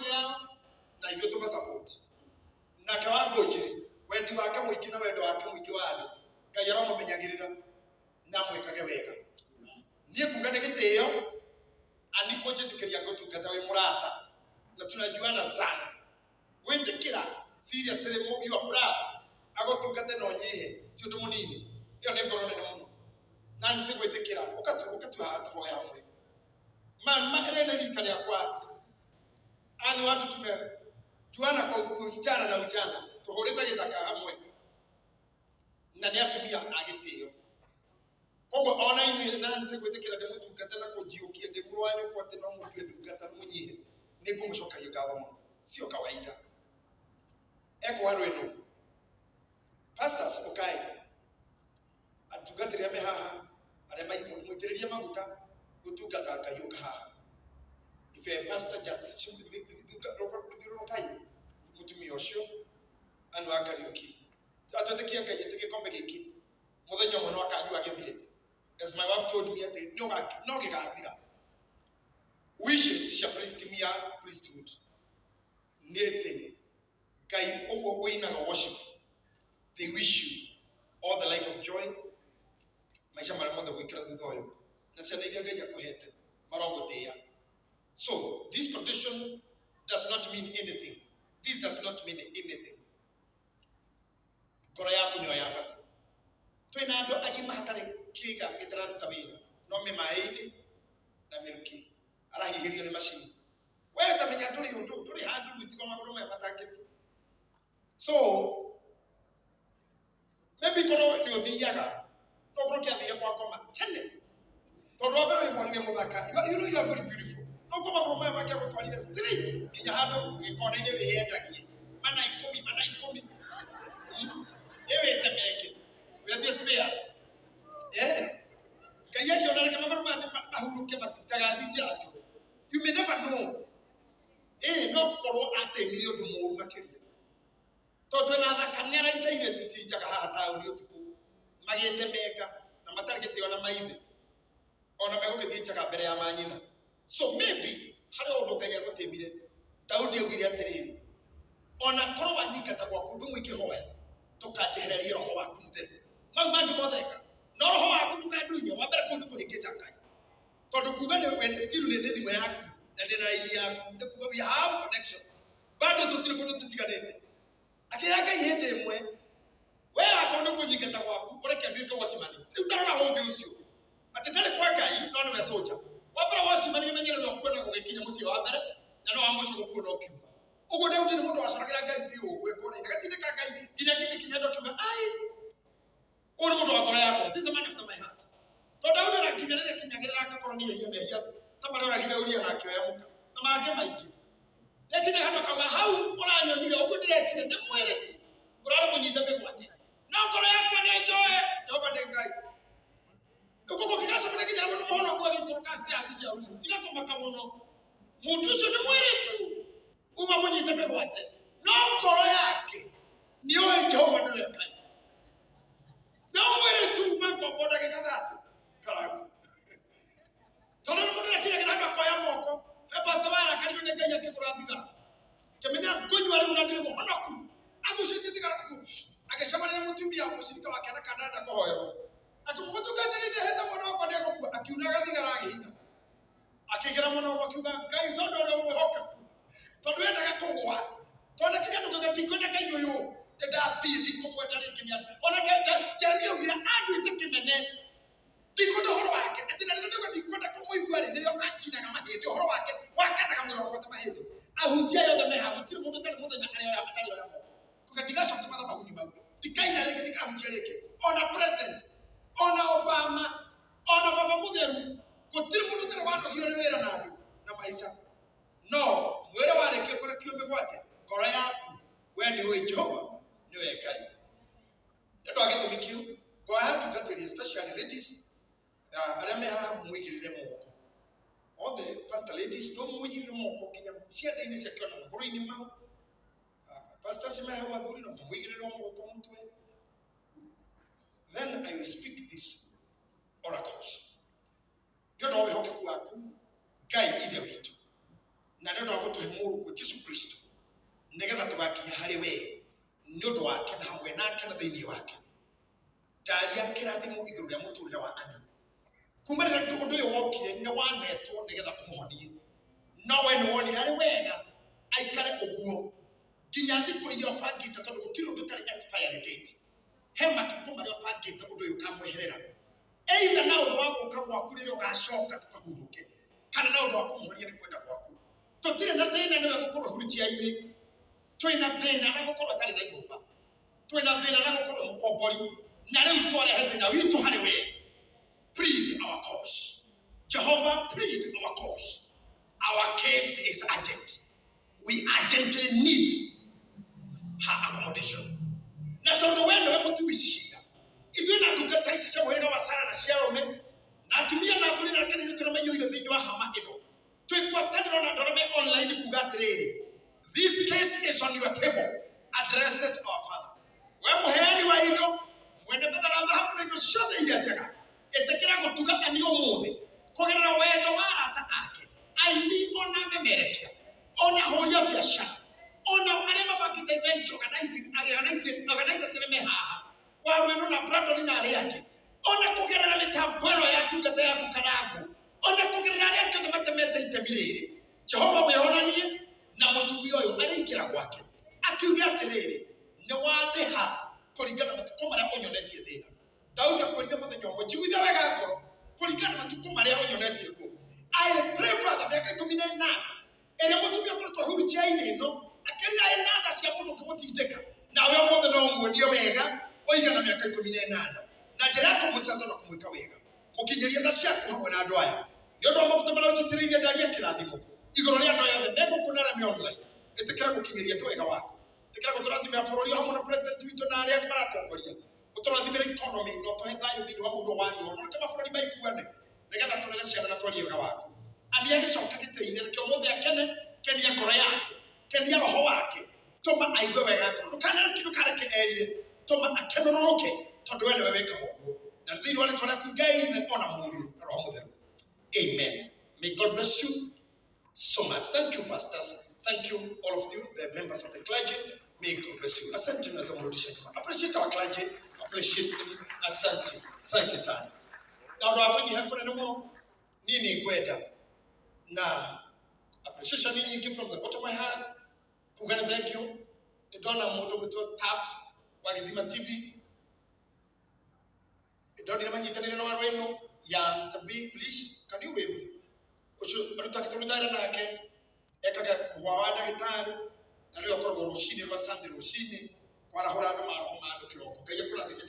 yao na ithuĩ tũmasupport nake Wangũnjiri wendi wake mũingĩ na wendo wake mũingĩ wa andũ Ngai aramũmenyagĩrĩra na mwĩkage wega niĩ kuga nĩ gĩtĩo aniko njĩtĩkĩria ngũtungata wĩ mũrata na tunajuana sana wĩtĩkĩra seriously your brother agũtungate no nyihe ti ũndũ mũnini ĩyo nĩ ngoro nene mũno na nĩ gwĩtĩkĩra ũkatuha tũhoya hamwe maherene rika rĩakwa ani watu tumejuana kwa kusichana na ujana tuhoreta gĩthaka hamwe na nĩ atumia agĩtĩo koguo ona inyuĩ na nĩ gwĩtĩkĩra ndĩmũtungata na kũnjiũkia ndĩmũrwanya kwa atĩ no mũtue ndungata mũnyihe nĩ ngũmũcokagia ngatho mũno sio kawaida eko wanu ĩno pastors okay atungatĩria me haha arĩa mũitĩrĩrie maguta gũtungata Ngai ũka haha if a pastor just okay mutumia ũcio andu a Kariuki atũtĩkia Ngai ĩtĩkie kombe gĩkĩ mũthenya ũmwe no akanyua gĩthire as my wife told me atĩ no gĩgathira wishes cia priesthood nĩte Ngai ũguo ũinaga worship they wish you all the life of joy maisha marĩa mothe gwĩkĩra thutha ũyũ na ciana iria Ngai akũhete marogũtĩĩa. So this condition does not mean anything. This does not mean anything. Ngoro yaku nĩyo ya bata. Twĩna andũ agima hatarĩ kĩiga gĩtararuta wĩra no mĩmaĩ-inĩ na mĩrukĩ arahihĩrio nĩ macini. Wee tamenya tũrĩ handũ gwĩtigwo magũrũ maya matangĩthiĩ. So maybe korwo nĩ ũthiaga no korwo kĩathire kwa koma tene tondũ wa mbere wĩ mũthaka you know you are very beautiful no koma magũrũ maya makĩa gũtwarire straight nginya handũ gĩkona-inĩ wĩyendagie mana ikũmi ewĩte meke wendie spares Ngai akĩona reke magũrũ maya mahurũke matagathi njĩra njũru you may never know no korwo atemire ũndũ mũũru makĩria tondũ na thakame araica irĩtu cinjaga haha taũni ũtukũ magĩte meka na matarĩ gĩtĩo na maithe ona megũgĩthiĩ njaga mbere ya manyina so maybe harĩ ũndũ Ngai agũtĩmire Daudi augire atĩrĩrĩ ona korwo wanyingata gwaku ndũmũ ikĩhoya tũkanjehereria roho waku mũtheru mau mangĩ motheka no roho waku ndũkandunya wa mbere kũndũ kũhĩngĩca Ngai tondũ kuga nĩ when still nĩ ndĩ thimũ yaku na ndĩ na raini yaku nĩ kuga we have connection bado tũtirĩ kũndũ tũtiganĩte akĩra Ngai hĩndĩ ĩmwe we akorwo kũnyingata gwaku ũreke nduĩke wacimani rĩu tarora ũngĩ ũcio atĩ ndarĩ kwa Ngai no nĩwe soja wa mbere wacimani ũmenyererwo kuona gũgĩkinya mũciĩ wa mbere na no wa mũico gũkuona ũkiuma ũguo Daudi nĩ mũndũ wacoragĩra Ngai biũ gwĩkwo na ĩgatindĩka Ngai nginya gĩkinya ndo kiuga ai ũyũ nĩ mũndũ wa ngoro yakwa this is a man after my heart tondũ Daudi arakinya rĩrĩa kinyagĩrĩra akakorwo nĩ ehia mehia ta marĩa oragire Uria na akĩoya mũka na mangĩ maingĩ ekinya handũ akauga hau ũranyonire ũguo ndĩrekire nĩ mwĩrĩ tu ũrarĩ mũnyite mĩgwate no ngoro yakwa nĩ njoe Jehova nĩ Ngai ũkũkũ kĩgacemana kinya mũndũ mũhono kwa gĩikũrũka stairs cia rumu igakũmaka mũno mũndũ ũcio nĩ mwĩrĩ tu uma mũnyite mĩgwate no ngoro yake nĩoĩ Jehova nĩwe Ngai no mwĩrĩ tu makombo ndagĩka 30 karaku tondũ nĩ mũndũ akinyagĩra handũ akoya moko pastor wara karibu nĩ Ngai akĩgũra thigara kĩmenya ngũnyua rĩu na ndĩrĩ mũhonoku agũcenjia thigara agĩcemania na mũtumia mũcirika wake na Canada kũhoerwo akĩmũtungatĩrĩte hete mwana wakwa nĩ agũkua akiunaga thigara agĩhinya akĩgera mwana wakwa akiuga Ngai tondũ ũrĩa mwĩhokeku tondũ endaga kũgũa tondũ kinya ndũgĩga ndikwenda Ngai ũyũ nĩndathiĩ ndikũmwenda rĩngĩ nĩ andũ ona Jeremia augire anduĩte kĩmene ndikwenda ũhoro wake atĩ na rĩrĩa ndikwenda kũmũigua rĩ nĩrĩo anjinaga mahĩndĩ ũhoro wake wakanaga mwĩrĩ wakwa ta mahĩndĩ ahunjia yothe meha gũtirĩ mũndũ tarĩ mũthenya arĩa atarĩ oya moko kuga ndigacoka mathabahuni mau ndikaina rĩngĩ ndikahunjia rĩngĩ ona president ona Obama ona baba mũtheru gũtirĩ mũndũ tarĩ wanogio nĩ wĩra na andũ na maica no mwĩrĩ warĩkia kũrekio mĩgwate ngoro yaku we nĩ ũĩ Jehova nĩwe Ngai nĩ ũndũ wa gĩtũmi kĩu ngoro yatungatĩri especially ladies arĩa me haha mũigĩrĩre moko all the pastor ladies no mũigĩrĩre moko nginya ciande-inĩ ciakĩo na magũrũ-inĩ mau pastors me haha athuri no mũigĩrĩre moko mũtwe then I will speak this oracles nĩ ũndũ wa wĩhokeku waku Ngai ithe witũ na nĩ ũndũ wa gũtũhe mũrũ kwa Jesũ Kristo nĩgetha tũgakinya harĩ we nĩ ũndũ wake na hamwe nake na thĩinĩ wake. Ndaria kĩrathimo igũrũ rĩa mũtũrĩre wa Anna. Kuma rĩrĩa ũndũ ũyũ wokire nĩ wanetwo nĩgetha ũmũhonie. No we nĩ wonire arĩ wega aikare ũguo nginya thikũ iria ũbangĩte tondũ gũtirĩ ũndũ ũtarĩ expiry date. He matukũ marĩa ũbangĩte ũndũ ũyũ ũkamweherera. Either na ũndũ wa gũka gwaku rĩrĩa ũgacoka tũkahurũke kana na ũndũ wa kũmũhonia nĩ kwenda gwaku. Tũtirĩ na thĩna nĩwe gũkorwo Ahunjia-inĩ. Twĩna thĩna na gũkorwo atarĩ na nyũmba. Twĩna thĩna na gũkorwo mũkombori. Na rĩu twarehe thĩna witũ harĩ we. Plead our cause. Jehovah, plead our cause. Our case is urgent. We urgently need her accommodation. Na tondu we nĩwe mũtuĩcia. Ithuĩ na ndungata ici cia mũhĩrĩga wa Sara na cia Rome na atumia na athuri na kanitha tũramaiyũire thĩinĩ wa hama ĩno. Twĩkwatanĩrwo na andũ arĩa me online kuga atĩrĩrĩ, this case is on your table. Address it our Father. We mũheani wa indo, mwene betha na thahabu na indo ciothe iria njega, ĩtĩkĩra gũtuga ani ũmũthĩ kũgerera wendo wa arata ake, aini ona memerekia, ona ahũri a biacara, ona arĩa mabangĩte event organizers nĩ mehaha, Warweno na Brandon na arĩa angĩ, ona kũgerera mĩtambo ĩno ya ndungata yaku Karangu, ona kũgerera arĩa angĩ othe matemete itemi rĩrĩ. Jehova wĩhonanie na mũtumia ũyũ arĩkĩra gwake akiuga atĩrĩrĩ, nĩ wandĩha kũringana na matukũ marĩa ũnyonetie thĩna. Daudi akwĩrire mũthenya ũmwe, njiguithia wega ngoro kũringana na matukũ marĩa ũnyonetie kuo. I pray Father mĩaka 18 ĩrĩa mũtumia akoretwo Ahunjia-inĩ ĩno akĩrira enatha cia mũndũ ũkĩmũtindĩka, nawe ũmũthĩ no ũmuonie wega oiga na mĩaka 18 na njĩra ya kũmũcata na kũmwĩka wega. Mũkinyĩrie tha ciaku hamwe na andũ aya nĩ ũndũ wa maguta marĩa ũnjitĩrĩirie ndaria kĩrathimo igũrũ rĩa andũ aya othe megũkũnara me online. Ĩtĩkĩra gũkinyĩria andũ wega waku, ĩtĩkĩra gũtũrathimĩra bũrũri hamwe na president witũ na arĩa angĩ maratongoria, gũtũrathimĩra economy na ũtũhe thayũ thĩinĩ wa mũhuro wa riũa, na reke mabũrũri maiguane nĩgetha tũrere ciana na twarie wega waku. Ani agĩcoka gĩtĩ-inĩ reke ũmũthĩ akene, kenia ngoro yake, kenia roho wake, tũma aigue wega ngoro, ndũkareke erire, tũma akenũrũrũke tondũ we nĩwe wĩkaga ũguo, na thĩinĩ wa rĩtwa rĩaku Ngai Ithe ona Mũriũ na Roho Mũtheru. Amen. May God bless you so much. Thank you, pastors. Thank you, all of you, the members of the clergy. May God bless you. Asante na zamurudisha kama. Appreciate our clergy. Appreciate them. Asante. Asante sana. Na ndo hapo jihakuna nemo nini kwenda. Na appreciation nyingi from the bottom of my heart. Kugana thank you. Ndona moto kuto taps wagithima TV. Ndona manyitanire na Warweno ya tabi, please can you wave? Utakitulujana nake ekaga kwa ndagĩtarĩ na rĩo korwo rũcinĩ rwa Sunday rũcinĩ kwarahũra andũ maroho ma andũ kĩroko. Ngai akũrathime.